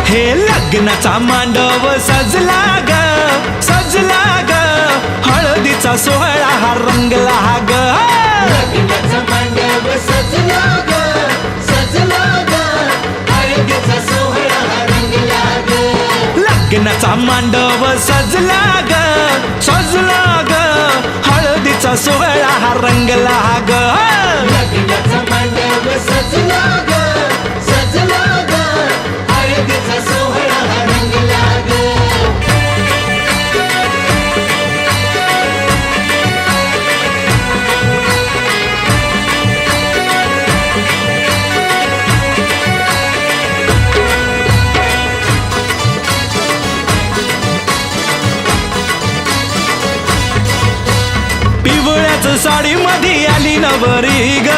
हे लग्नाचा मांडव सजला ग सजला ग, हळदीचा सोहळा हा रंगला ग. लग्नाचा मांडव सजला ग सजला ग, हळदीचा सोहळा हा रंगला ग. लग्नाचा मांडव सजला ग सजला ग, हळदीचा सोहळा हा रंगला ग. लग्नाचा मांडव सजला ग सजला ग, हळदीचा सोहळा हा रंगला ग. पिवळ्याच साडी मध्ये आली नवरी ग,